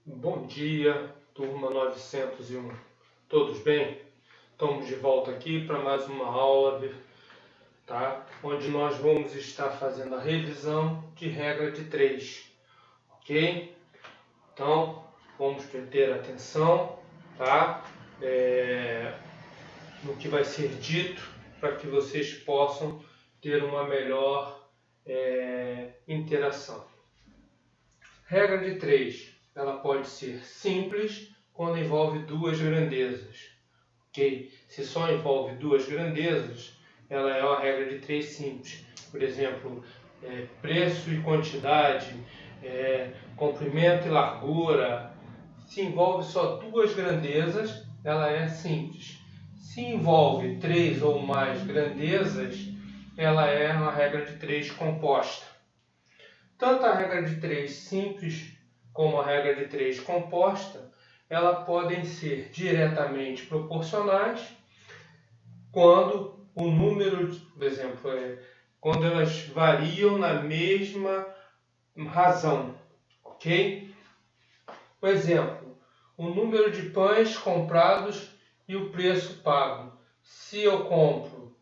Bom dia, turma 901. Todos bem? Estamos de volta aqui para mais uma aula, tá? Onde nós vamos estar fazendo a revisão de regra de 3, ok? Então, vamos ter atenção, tá? No que vai ser dito para que vocês possam ter uma melhor interação. Regra de 3. Ela pode ser simples quando envolve duas grandezas. Ok? Se só envolve duas grandezas, ela é uma regra de 3 simples. Por exemplo, preço e quantidade, comprimento e largura. Se envolve só duas grandezas, ela é simples. Se envolve 3 ou mais grandezas, ela é uma regra de 3 composta. Tanto a regra de 3 simples como a regra de 3 composta, elas podem ser diretamente proporcionais quando o número, por exemplo, quando elas variam na mesma razão, ok? Por exemplo, o número de pães comprados e o preço pago. Se eu compro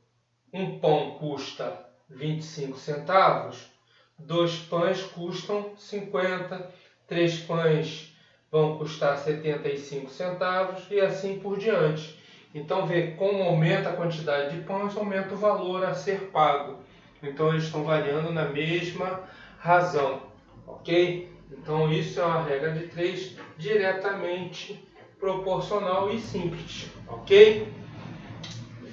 um pão custa 25 centavos, 2 pães custam 50, 3 pães vão custar 75 centavos e assim por diante. Então, vê como aumenta a quantidade de pães, aumenta o valor a ser pago. Então, eles estão variando na mesma razão, ok? Então, isso é uma regra de 3 diretamente proporcional e simples, ok?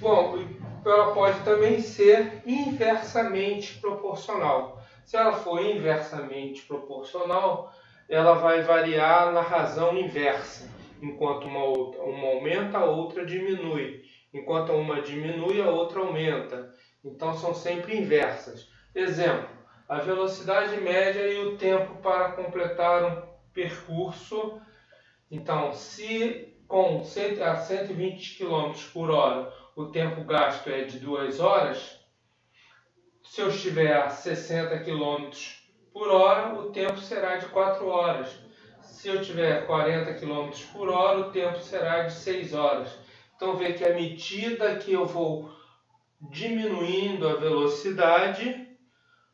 Bom, ela pode também ser inversamente proporcional. Se ela for inversamente proporcional, ela vai variar na razão inversa. Enquanto uma aumenta, a outra diminui. Enquanto uma diminui, a outra aumenta. Então são sempre inversas. Exemplo, a velocidade média e o tempo para completar um percurso. Então, se com 120 km por hora o tempo gasto é de 2 horas, se eu estiver a 60 km por hora, o tempo será de 4 horas. Se eu tiver 40 km por hora, o tempo será de 6 horas. Então, vê que à medida que eu vou diminuindo a velocidade,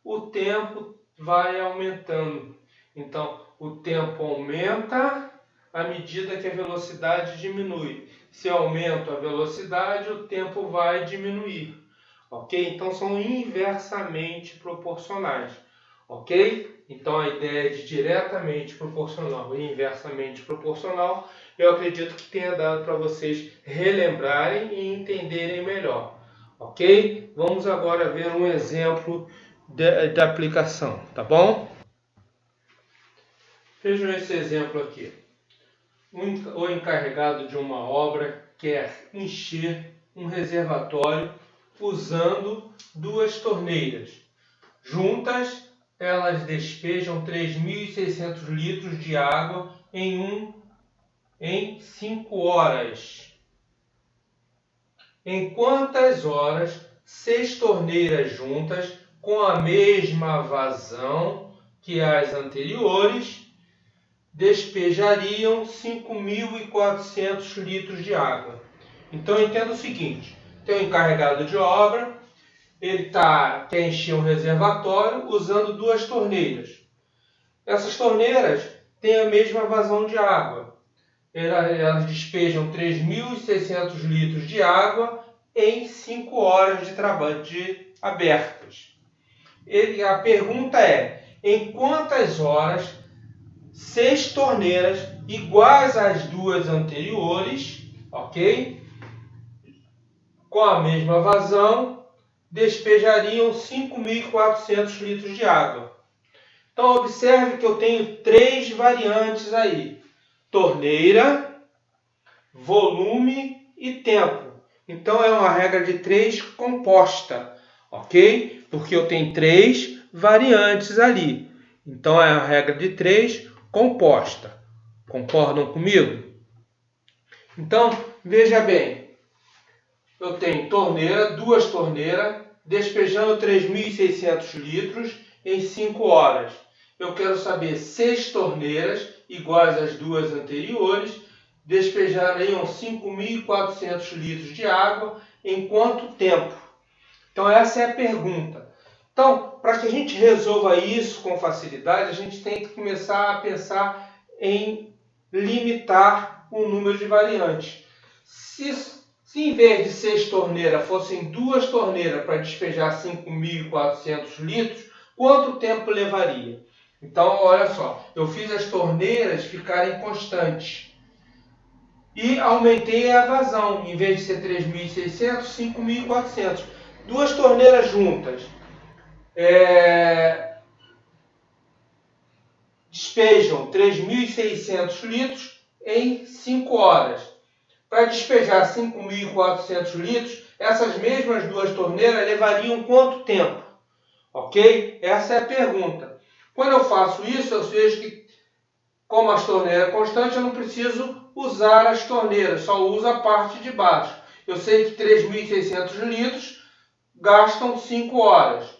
o tempo vai aumentando. Então, o tempo aumenta à medida que a velocidade diminui. Se eu aumento a velocidade, o tempo vai diminuir. Ok? Então, são inversamente proporcionais. Ok? Então, a ideia de diretamente proporcional e inversamente proporcional, eu acredito que tenha dado para vocês relembrarem e entenderem melhor. Ok? Vamos agora ver um exemplo de aplicação, tá bom? Vejam esse exemplo aqui. O encarregado de uma obra quer encher um reservatório usando duas torneiras. Juntas, elas despejam 3.600 litros de água em 5 horas. Em quantas horas 6 torneiras juntas, com a mesma vazão que as anteriores, despejariam 5.400 litros de água? Então, entenda o seguinte: tem um encarregado de obra, ele quer encher um reservatório usando duas torneiras. Essas torneiras têm a mesma vazão de água. Elas despejam 3.600 litros de água em 5 horas de trabalho abertas. A pergunta é: em quantas horas 6 torneiras iguais às duas anteriores, ok? Com a mesma vazão, despejariam 5.400 litros de água. Então, observe que eu tenho 3 variantes aí: torneira, volume e tempo. Então, é uma regra de 3 composta, ok? Porque eu tenho 3 variantes ali. Então, é uma regra de 3 composta. Concordam comigo? Então, veja bem. Eu tenho duas torneiras, despejando 3.600 litros em 5 horas. eu quero saber 6 torneiras, iguais às duas anteriores, despejariam 5.400 litros de água em quanto tempo? Então essa é a pergunta. Então, para que a gente resolva isso com facilidade, a gente tem que começar a pensar em limitar o número de variantes. Se em vez de 6 torneiras fossem 2 torneiras para despejar 5.400 litros, quanto tempo levaria? Então, olha só, eu fiz as torneiras ficarem constantes e aumentei a vazão, em vez de ser 3.600, 5.400. 2 torneiras juntas despejam 3.600 litros em 5 horas. Para despejar 5.400 litros, essas mesmas 2 torneiras levariam quanto tempo? Ok? Essa é a pergunta. Quando eu faço isso, eu vejo que, como as torneiras constantes, eu não preciso usar as torneiras, só uso a parte de baixo. Eu sei que 3.600 litros gastam 5 horas.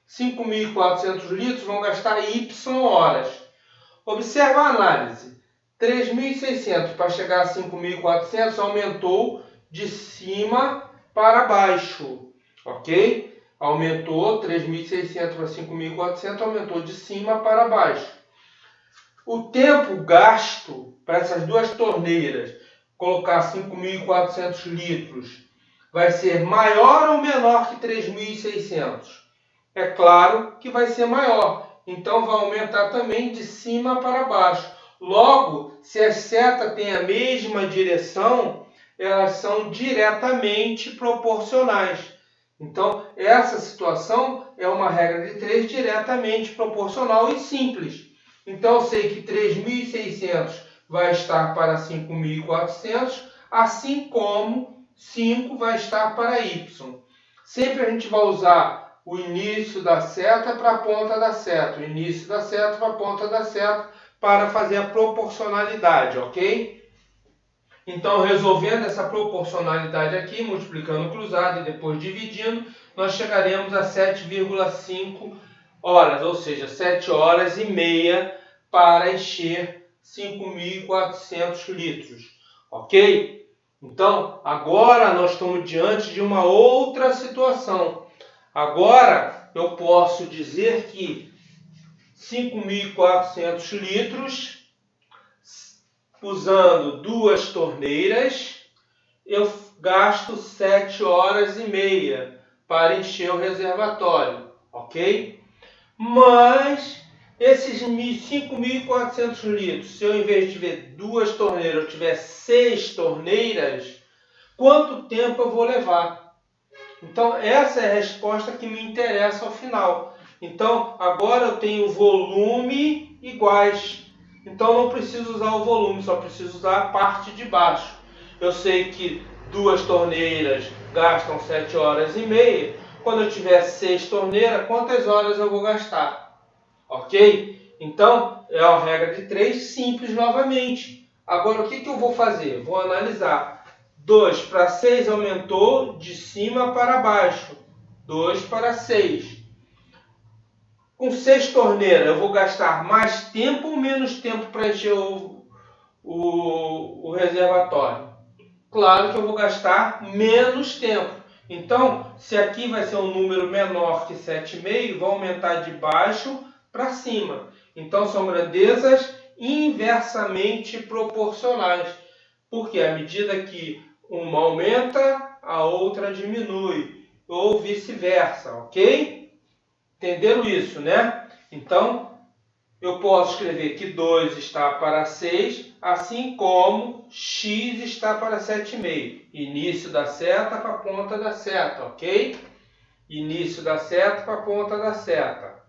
5.400 litros vão gastar Y horas. Observa a análise. 3.600 para chegar a 5.400 aumentou de cima para baixo. Ok? Aumentou 3.600 para 5.400, aumentou de cima para baixo. O tempo gasto para essas 2 torneiras, colocar 5.400 litros, vai ser maior ou menor que 3.600? É claro que vai ser maior. Então vai aumentar também de cima para baixo. Logo, se as setas têm a mesma direção, elas são diretamente proporcionais. Então, essa situação é uma regra de 3 diretamente proporcional e simples. Então, eu sei que 3.600 vai estar para 5.400, assim como 5 vai estar para Y. Sempre a gente vai usar o início da seta para a ponta da seta, o início da seta para a ponta da seta, para fazer a proporcionalidade, ok? Então, resolvendo essa proporcionalidade aqui, multiplicando o cruzado e depois dividindo, nós chegaremos a 7,5 horas, ou seja, 7 horas e meia para encher 5.400 litros, ok? Então, agora nós estamos diante de uma outra situação. Agora, eu posso dizer que 5.400 litros, usando 2 torneiras, eu gasto 7 horas e meia para encher o reservatório, ok? Mas esses 5.400 litros, se eu em vez de tiver 2 torneiras, eu tiver 6 torneiras, quanto tempo eu vou levar? Então, essa é a resposta que me interessa ao final. Então, agora eu tenho volume iguais. Então, não preciso usar o volume, só preciso usar a parte de baixo. Eu sei que 2 torneiras gastam 7 horas e meia. Quando eu tiver 6 torneiras, quantas horas eu vou gastar? Ok? Então, é uma regra de 3 simples novamente. Agora, o que eu vou fazer? Vou analisar. 2 para 6 aumentou de cima para baixo. 2 para 6. Com 6 torneiras, eu vou gastar mais tempo ou menos tempo para encher o reservatório? Claro que eu vou gastar menos tempo. Então, se aqui vai ser um número menor que 7,5, vou aumentar de baixo para cima. Então, são grandezas inversamente proporcionais. Porque à medida que uma aumenta, a outra diminui. Ou vice-versa, ok? Entenderam isso, né? Então, eu posso escrever que 2 está para 6, assim como x está para 7,5. Início da seta para a ponta da seta, ok? Início da seta para a ponta da seta.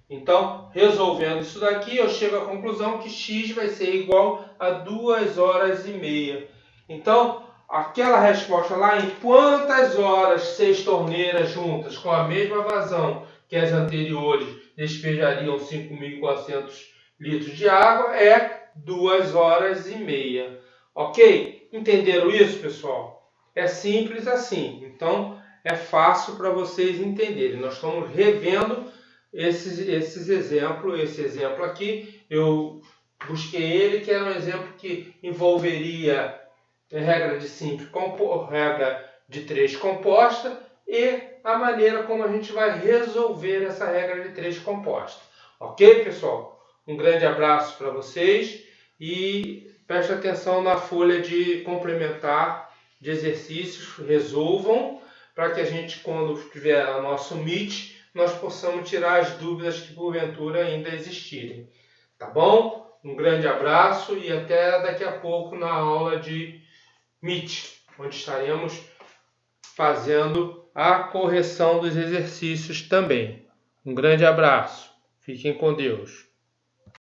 Então, resolvendo isso daqui, eu chego à conclusão que x vai ser igual a 2 horas e meia. Então, aquela resposta lá, em quantas horas 6 torneiras juntas com a mesma vazão que as anteriores despejariam 5.400 litros de água, é 2 horas e meia. Ok? Entenderam isso, pessoal? É simples assim. Então, é fácil para vocês entenderem. Nós estamos revendo esse exemplo aqui, eu busquei ele, que era um exemplo que envolveria regra de simples, regra de 3 composta e a maneira como a gente vai resolver essa regra de 3 composta. Ok, pessoal? Um grande abraço para vocês e preste atenção na folha de complementar de exercícios, resolvam, para que a gente, quando tiver o nosso Meet, nós possamos tirar as dúvidas que porventura ainda existirem. Tá bom? Um grande abraço e até daqui a pouco na aula de Meet, onde estaremos fazendo a correção dos exercícios também. Um grande abraço. Fiquem com Deus.